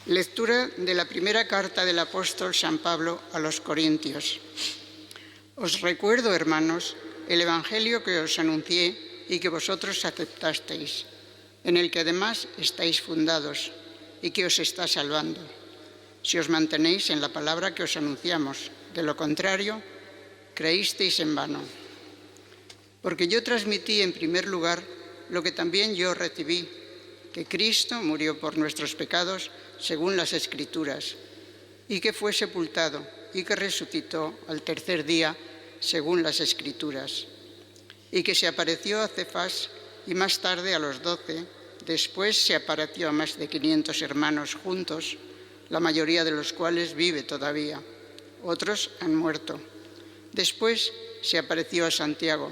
Lectura de la primera carta del apóstol San Pablo a los Corintios. Os recuerdo, hermanos, el Evangelio que os anuncié y que vosotros aceptasteis, en el que además estáis fundados y que os está salvando, si os mantenéis en la palabra que os anunciamos. De lo contrario, creísteis en vano. Porque yo transmití en primer lugar lo que también yo recibí, que Cristo murió por nuestros pecados según las Escrituras, y que fue sepultado y que resucitó al tercer día según las Escrituras, y que se apareció a Cefas y más tarde a los 12, después se apareció a más de 500 hermanos juntos, la mayoría de los cuales vive todavía, otros han muerto. Después se apareció a Santiago,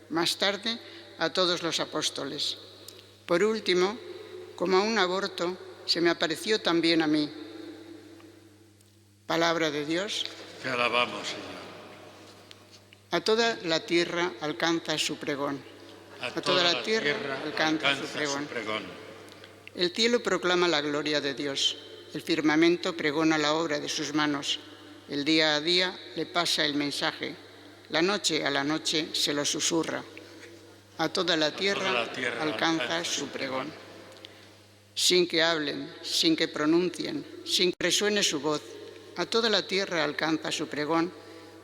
más tarde a todos los apóstoles. Por último, como a un aborto, se me apareció también a mí. Palabra de Dios. Te alabamos, Señor. A toda la tierra alcanza su pregón. A toda la tierra alcanza su su pregón. El cielo proclama la gloria de Dios. El firmamento pregona la obra de sus manos. El día a día le pasa el mensaje. La noche a la noche se lo susurra. A toda la tierra alcanza su pregón. Sin que hablen, sin que pronuncien, sin que resuene su voz, a toda la tierra alcanza su pregón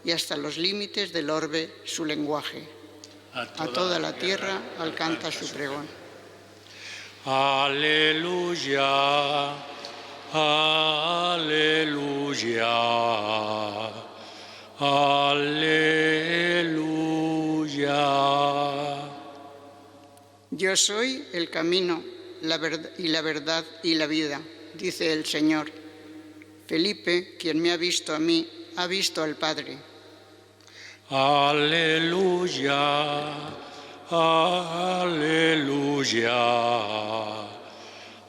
y hasta los límites del orbe su lenguaje. A toda la tierra alcanza su pregón. Aleluya, aleluya, aleluya. Yo soy el camino, la verdad y la vida, dice el Señor. Felipe, quien me ha visto a mí, ha visto al Padre. Aleluya, aleluya,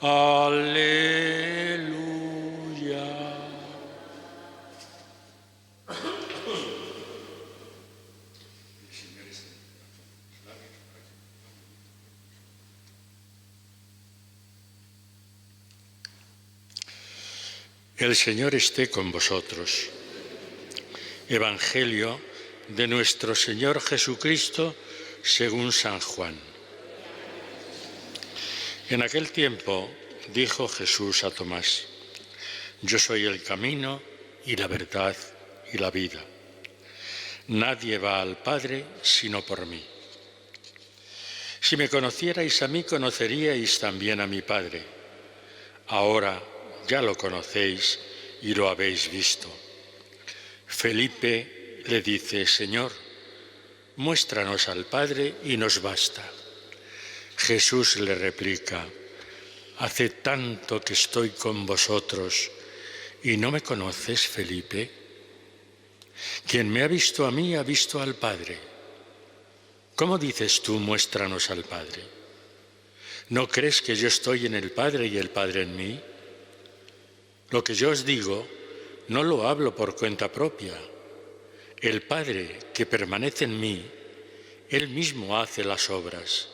aleluya. El Señor esté con vosotros. Evangelio de nuestro Señor Jesucristo según San Juan. En aquel tiempo dijo Jesús a Tomás: Yo soy el camino y la verdad y la vida. Nadie va al Padre sino por mí. Si me conocierais a mí, conoceríais también a mi Padre. Ahora ya lo conocéis y lo habéis visto. Felipe le dice: Señor, muéstranos al Padre y nos basta. Jesús le replica: Hace tanto que estoy con vosotros y no me conoces, Felipe. Quien me ha visto a mí ha visto al Padre. ¿Cómo dices tú, muéstranos al Padre? ¿No crees que yo estoy en el Padre y el Padre en mí? Lo que yo os digo, no lo hablo por cuenta propia. El Padre que permanece en mí, Él mismo hace las obras.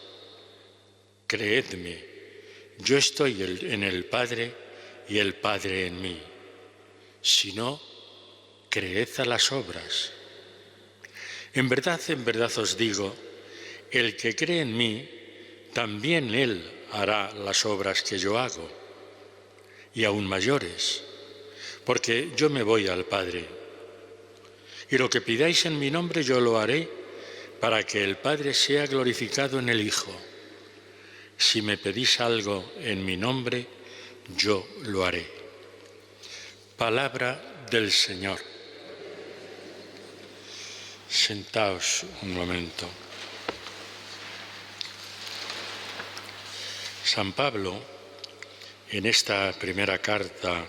Creedme, yo estoy en el Padre y el Padre en mí. Si no, creed a las obras. En verdad os digo, el que cree en mí, también Él hará las obras que yo hago, y aún mayores, porque yo me voy al Padre. Y lo que pidáis en mi nombre yo lo haré, para que el Padre sea glorificado en el Hijo. Si me pedís algo en mi nombre, yo lo haré. Palabra del Señor. Sentaos un momento. San Pablo, en esta primera carta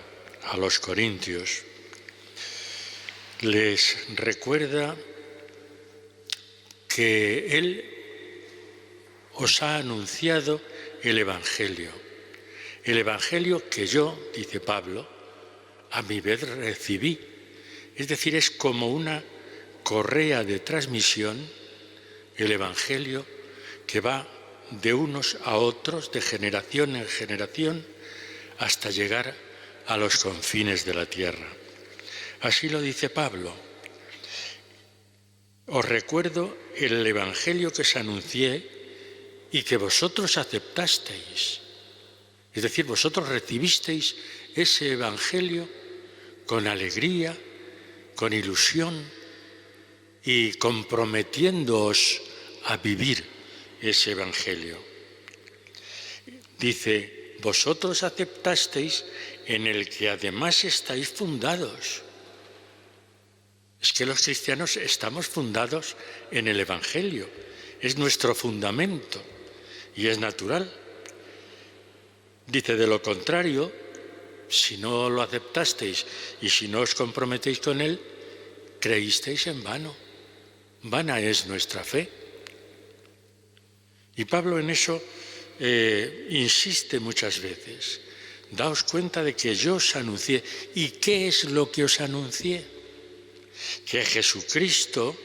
a los Corintios, les recuerda que Él os ha anunciado el Evangelio que yo, dice Pablo, a mi vez recibí. Es decir, es como una correa de transmisión, el Evangelio que va de unos a otros, de generación en generación, hasta llegar a los confines de la tierra. Así lo dice Pablo. Os recuerdo el evangelio que os anuncié y que vosotros aceptasteis. Es decir, vosotros recibisteis ese evangelio con alegría, con ilusión y comprometiéndoos a vivir ese evangelio. Dice, vosotros aceptasteis en el que además estáis fundados. Es que los cristianos estamos fundados en el evangelio, es nuestro fundamento y es natural. Dice, de lo contrario, si no lo aceptasteis y si no os comprometéis con él, creísteis en vano. Vana es nuestra fe. Y Pablo en eso insiste muchas veces. Daos cuenta de que yo os anuncié. ¿Y qué es lo que os anuncié? Que Jesucristo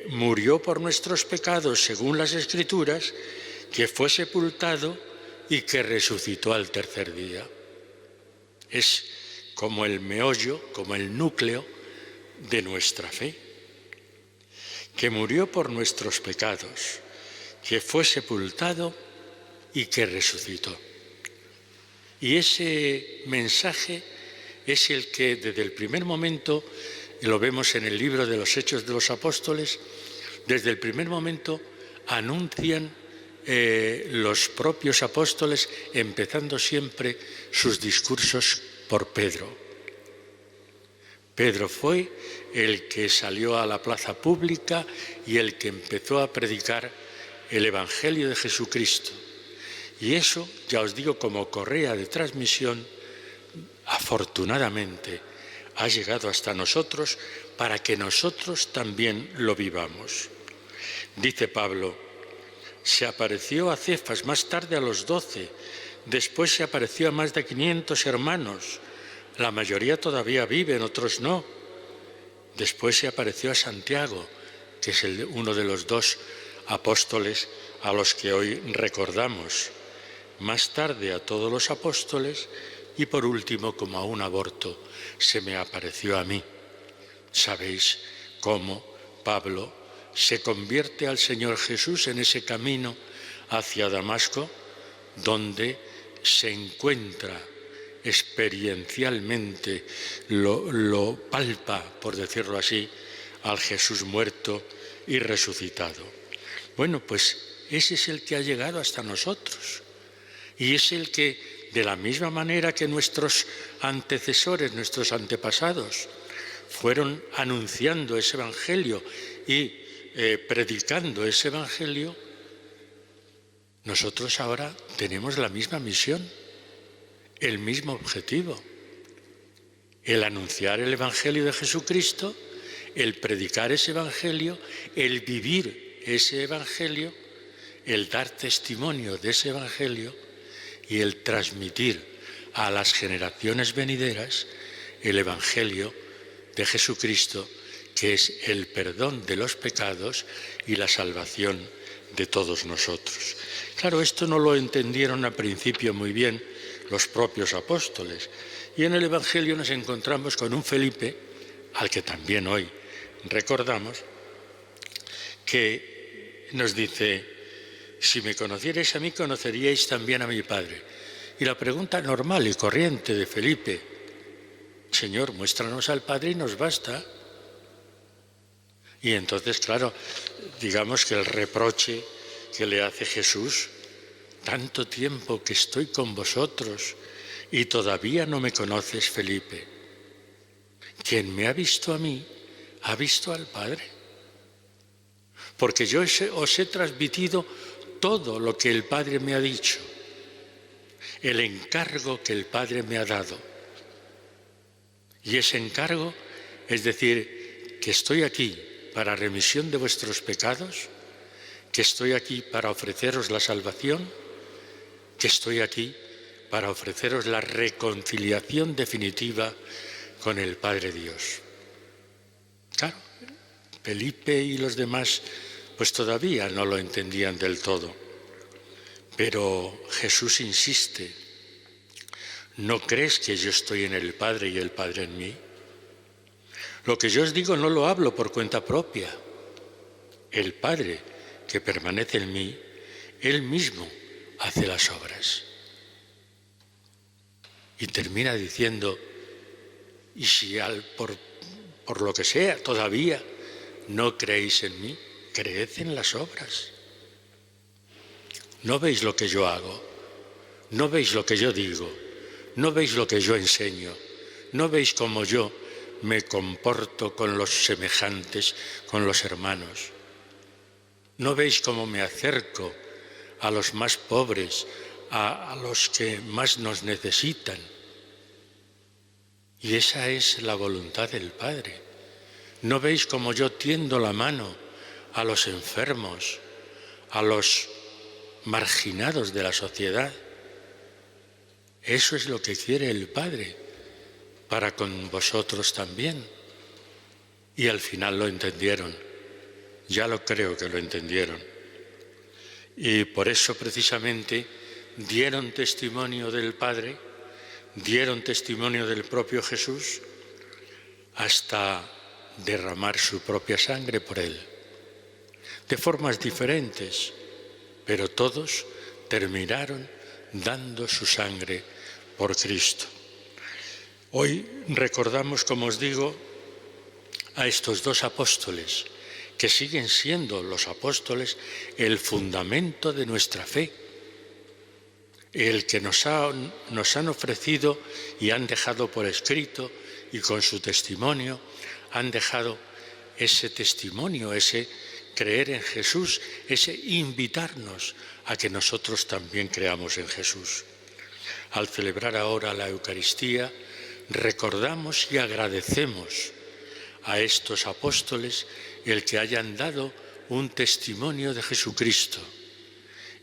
murió por nuestros pecados según las Escrituras, que fue sepultado y que resucitó al tercer día. Es como el meollo, como el núcleo de nuestra fe. Que murió por nuestros pecados, que fue sepultado y que resucitó. Y ese mensaje es el que desde el primer momento, y lo vemos en el libro de los Hechos de los Apóstoles, desde el primer momento anuncian los propios apóstoles, empezando siempre sus discursos por Pedro. Pedro fue el que salió a la plaza pública y el que empezó a predicar el Evangelio de Jesucristo. Y eso, ya os digo, como correa de transmisión, afortunadamente ha llegado hasta nosotros para que nosotros también lo vivamos. Dice Pablo, se apareció a Cefas, más tarde a los 12, después se apareció a más de 500 hermanos, la mayoría todavía viven, otros no. Después se apareció a Santiago, que es uno de los 2 apóstoles a los que hoy recordamos. Más tarde a todos los apóstoles y por último, como a un aborto, se me apareció a mí. Sabéis cómo Pablo se convierte al Señor Jesús en ese camino hacia Damasco, donde se encuentra experiencialmente, lo palpa, por decirlo así, al Jesús muerto y resucitado. Bueno, pues ese es el que ha llegado hasta nosotros y es el que, de la misma manera que nuestros antecesores, nuestros antepasados, fueron anunciando ese evangelio y predicando ese evangelio, nosotros ahora tenemos la misma misión, el mismo objetivo, el anunciar el evangelio de Jesucristo, el predicar ese evangelio, el vivir ese evangelio, el dar testimonio de ese evangelio y el transmitir a las generaciones venideras el evangelio de Jesucristo, que es el perdón de los pecados y la salvación de todos nosotros. Claro, esto no lo entendieron al principio muy bien los propios apóstoles. Y en el Evangelio nos encontramos con un Felipe, al que también hoy recordamos, que nos dice, si me conocierais a mí, conoceríais también a mi Padre. Y la pregunta normal y corriente de Felipe, Señor, muéstranos al Padre y nos basta. Y entonces, claro, digamos que el reproche que le hace Jesús, tanto tiempo que estoy con vosotros y todavía no me conoces, Felipe. Quien me ha visto a mí, ha visto al Padre. Porque yo os he transmitido todo lo que el Padre me ha dicho, el encargo que el Padre me ha dado. Y ese encargo es decir, que estoy aquí para remisión de vuestros pecados, que estoy aquí para ofreceros la salvación, que estoy aquí para ofreceros la reconciliación definitiva con el Padre Dios. Claro, Felipe y los demás pues todavía no lo entendían del todo, pero Jesús insiste, ¿No crees que yo estoy en el Padre y el Padre en mí? Lo que yo os digo no lo hablo por cuenta propia. El Padre que permanece en mí, Él mismo hace las obras. Y termina diciendo, y si por lo que sea todavía no creéis en mí, creed en las obras. ¿No veis lo que yo hago? ¿No veis lo que yo digo? ¿No veis lo que yo enseño? ¿No veis cómo yo me comporto con los semejantes, con los hermanos? ¿No veis cómo me acerco a los más pobres, a los que más nos necesitan? Y esa es la voluntad del Padre. ¿No veis cómo yo tiendo la mano a los enfermos, a los marginados de la sociedad? Eso es lo que quiere el Padre para con vosotros también. Y al final lo entendieron. Ya lo creo que lo entendieron. Y por eso precisamente dieron testimonio del Padre, dieron testimonio del propio Jesús, hasta derramar su propia sangre por Él. De formas diferentes, pero todos terminaron dando su sangre por Cristo. Hoy recordamos, como os digo, a estos dos apóstoles, que siguen siendo los apóstoles el fundamento de nuestra fe, el que nos han ofrecido y han dejado por escrito, y con su testimonio han dejado ese testimonio, ese creer en Jesús, ese invitarnos a que nosotros también creamos en Jesús. Al celebrar ahora la Eucaristía, recordamos y agradecemos a estos apóstoles el que hayan dado un testimonio de Jesucristo.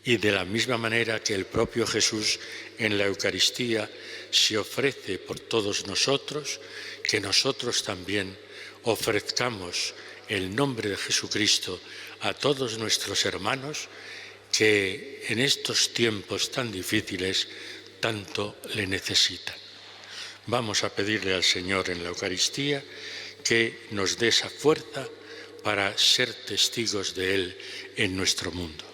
Y de la misma manera que el propio Jesús en la Eucaristía se ofrece por todos nosotros, que nosotros también ofrezcamos el nombre de Jesucristo a todos nuestros hermanos que en estos tiempos tan difíciles tanto le necesitan. Vamos a pedirle al Señor en la Eucaristía que nos dé esa fuerza para ser testigos de Él en nuestro mundo.